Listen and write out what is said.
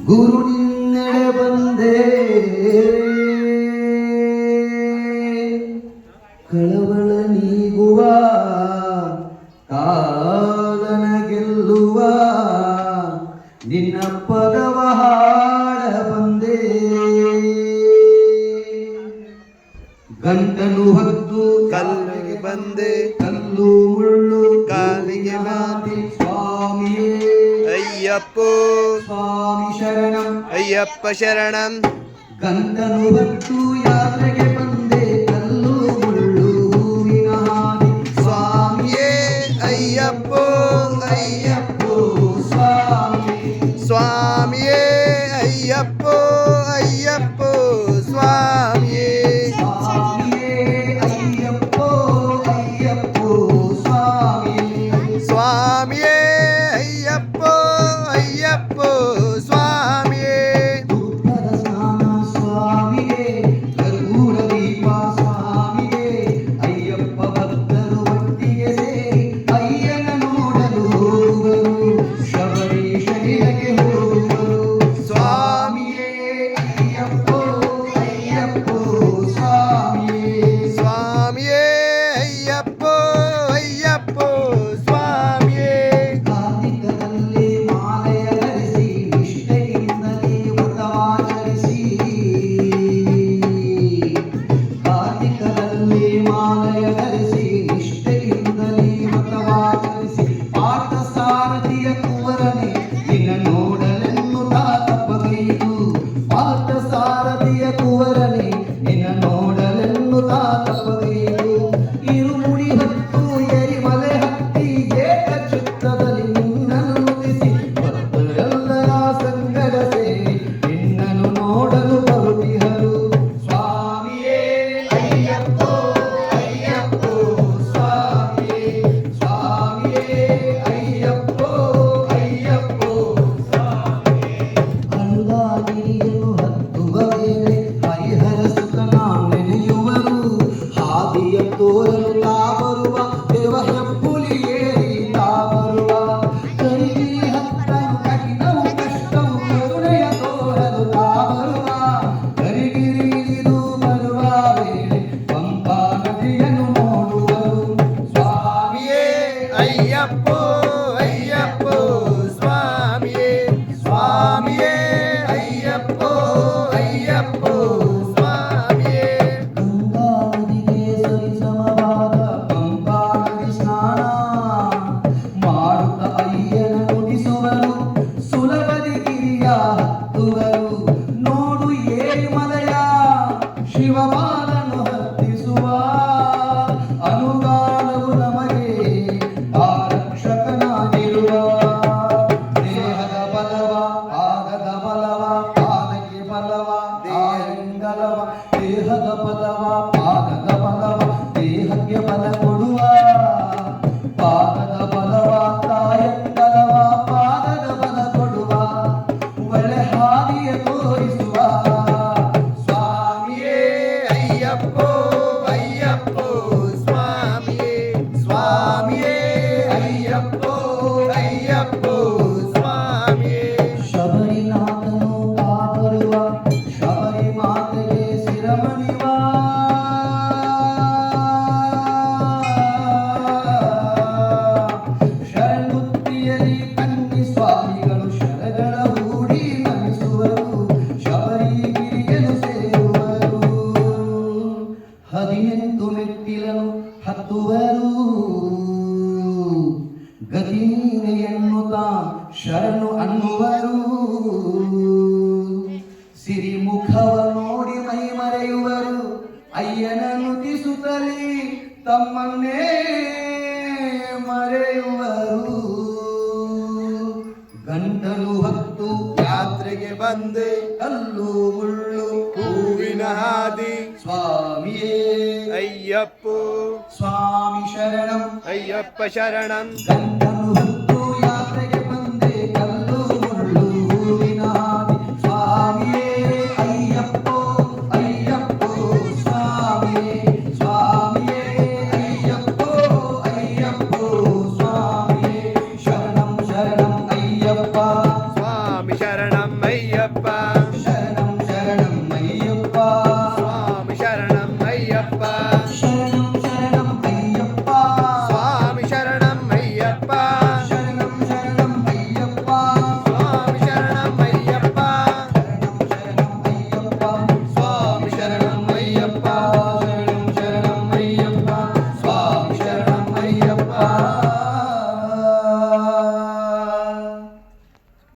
ಗುರು ನಿನ್ನೆಡೆ ಬಂದೆ ಕಳವಳ ನೀಗುವ ಕಾಲನ ಗೆಲ್ಲುವ ನಿನ್ನ ಪದವ ಹಾಡ ಬಂದೆ ಗಂಟಲು ಹೊತ್ತು ಕಲ್ಲಿಗೆ ಬಂದೆ ಕಲ್ಲು ಮುಳ್ಳು ಕಾಲಿಗೆ ಮಾತಿ ಸ್ವಾಮಿಯೇ ಅಯ್ಯಪ್ಪೋ ಸ್ವಾಮಿ ಶರಣಂ ಅಯ್ಯಪ್ಪ ಶರಣಂ ಗಂಟಲು ಹೊತ್ತು ಯಾತ್ರೆಗೆ ಬಂದೆ ಕಲ್ಲು ಮುಳ್ಳು ಹೂವಿನ ಹಾದಿ ಸ್ವಾಮಿಯೇ ಅಯ್ಯಪ್ಪೋ ಅಯ್ಯಪ್ಪೋ ಸ್ವಾಮಿ ಸ್ವಾಮಿಯೇ ಅಯ್ಯಪ್ಪೋ ಅಯ್ಯಪ್ಪೋ ಸ್ವಾಮಿಯೇ ಸ್ವಾಮಿಯೇ ಅಯ್ಯಪ್ಪೋ ಅಯ್ಯಪ್ಪೋ ಸ್ವಾಮಿಯೇ ಸ್ವಾಮಿಯೇ ಅಯ್ಯಪ್ಪೋ ಅಯ್ಯಪ್ಪೋ ಸ್ವಾಮಿಯೇ ದುಃಖದ ಸ್ನಾನ ಸ್ವಾಮಿಯೇ ಕರ್ಪೂರ ದೀಪ ಸ್ವಾಮಿಯೇ ಅಯ್ಯಪ್ಪ ಭಕ್ತರು ಒಟ್ಟಿಗೆ ಸೇರಿ ಅಯ್ಯನ ನೋಡಲು ಹೋಗುವರು ಶಬರೀಶನಿಗೆ ಹೋಗುವರು ಸ್ವಾಮಿಯೇ ಅಯ್ಯಪ್ಪೋ ಅಯ್ಯಪ್ಪೋ ಸ್ವಾಮಿಯೇ ಸ್ವಾಮಿಯೇ ಅಯ್ಯಪ್ಪೋ ಅಯ್ಯಪ್ಪೋ ಸ್ವಾಮಿಯೇ ಕಾರ್ತಿಕದಲ್ಲಿ ಮಾಲೆಯ ಧರಿಸಿ ನಿಷ್ಠೆಯಿಂದಲೇ ವ್ರತವಾಚರಿಸಿ ಕಾರ್ತಿಕದಲ್ಲಿ ಮಾಲೆಯ ಧರಿಸಿ ನಿಷ್ಠೆಯಿಂದಲೇ ವ್ರತವಾಚರಿಸಿ ಪಾಠ ಸಾರಥಿಯ ಕುವರನೆ ನಿನ್ನ ನೋಡಲೆನ್ನುತ್ತಾ ತಪ್ಪಗೈದು ಪಾಠ ಸಾರಥಿಯ ಕುವರನೆ ನಿನ್ನ ನೋಡಲೆನ್ನುತ್ತಾ ತಪ್ಪಗೈದು ಇರುಮುಡಿ ಹೊತ್ತು ಎರಿಮಲೆ ಹತ್ತಿ ಏಕ ಚಿತ್ತದಲ್ಲಿ ನಿನ್ನನ್ನು ನುಡಿಸಿ ಭಕ್ತರೆಲ್ಲರ ಸಂಗಡ ಸೇರಿ ನಿನ್ನನ್ನು ನೋಡಲು ಬರುತ್ತಿಹರು ಸ್ವಾಮಿಯೇ ಅಯ್ಯಪ್ಪೋ ಅಯ್ಯಪ್ಪೋ ಸ್ವಾಮಿಯೇ ಸ್ವಾಮಿಯೇ ಅಯ್ಯಪ್ಪೋ ಅಯ್ಯಪ್ಪೋ ಅಂದಾಗಿರಿಯನ್ನು ಹತ್ತುವ ವೇಳೆ ಹರಿಹರ ಸುತನ ನೆನೆಯುವರು ಹಾದಿಯ ತೋರಲು ತಾ ಬರುವ ದೇವ ಹೆಪ್ಪುಲಿ ಏರಿ ತಾ ಬರುವ ಕರಿಗಿರಿ ಹತ್ತನು ಕಠಿಣವು ಕಷ್ಟವು ಕರುಣೆಯ ತೋರಲು ತಾ ಬರುವ ಕರಿಗಿರಿ ಇಳಿದು ಬರುವ ವೇಳೆ ಪಂಪಾ ನದಿಯನ್ನು ನೋಡುವರು ಸ್ವಾಮಿಯೇ ಅಯ್ಯಪ್ಪೋ ಅಯ್ಯಪ್ಪೋ ಸ್ವಾಮಿಯೇ ಸ್ವಾಮಿಯೇ ಅಯ್ಯಪ್ಪೋ ಅಯ್ಯಪ್ಪೋ ಸ್ವಾಮಿಯೇ ಗಂಗಾ ನದಿಗೆ ಸರಿಸಮವಾದ ಪಂಪಾ ನದಿ ಸ್ನಾನ ಮಾಡುತ್ತ ಅಯ್ಯನ ನುಡಿಸುವರು ಸುಲಭದಿ ಗಿರಿಯ ಹತ್ತುವರು ನೋಡು ಏರಿಮಲೆಯ ಶಿವಮಾಲನು ಹತ್ತಿಸುವ ಅನುಗಾಲವು ನಮಗೆ ಆರಕ್ಷಕನಾಗಿರುವ ದೇಹದ ಬಲವ ಪಾದದ ಬಲವ ಪಾದಕ್ಕೆ ಬಲವ ದೇಹಂಗಲವ ದೇಹದ ಬಲವ ಪಾದದ ಬಲವ ದೇಹಕ್ಕೆ ಬಲ ಕೊಡುವ ಪಾದದ ಬಲವ ತಾಯಂಗಲವ ಪಾದದ ಬಲ ಕೊಡುವ ಒಳ್ಳೆ ಹಾದಿಯ ತೋರಿಸುವ ಸ್ವಾಮಿಯೇ ಅಯ್ಯಪ್ಪೋ ಅಯ್ಯಪ್ಪೋ ಸ್ವಾಮಿಯೇ ಸ್ವಾಮಿಯೇ ಅಯ್ಯಪ್ಪೋ ಅಯ್ಯಪ್ಪೋ ಸ್ವಾಮಿಯೇ ಶಬರಿನಾಥನು ಕಾಬರುವ ಶಬರಿ ಮಾತೆಗೆ ಶಿರಮಣಿವ ಶರಣುತ್ತಿಯಲ್ಲಿ ಕನ್ನಿ ಸ್ವಾಮಿಗಳು ಶರಗಳ ಹೂಡಿ ನಮಿಸುವರು ಶಬರಿಗಿರಿಯನ್ನು ಸೇರುವರು 18 ಮೆಟ್ಟಿಲನು ಹತ್ತುವರು ಗತಿ ನೀನೆ ಎನ್ನುತ್ತಾ ಶರಣು ಅನ್ನುವರು ಸಿರಿಮುಖವ ನೋಡಿ ಮೈ ಮರೆಯುವರು ಅಯ್ಯನ ನುತಿಸುತ್ತಲೇ ತಮ್ಮನ್ನೇ ಮರೆಯುವರು ಗಂಟಲು ಹೊತ್ತು ಯಾತ್ರೆಗೆ ಬಂದೆ ಕಲ್ಲು ಮುಳ್ಳು ಹೂವಿನ ಹಾದಿ ಸ್ವಾಮಿಯೇ ಅಯ್ಯಪ್ಪೋ ಸ್ವಾಮಿ ಶರಣಂ ಅಯ್ಯಪ್ಪ ಶರಣಂ ಗಂಟಲು ಹೊತ್ತು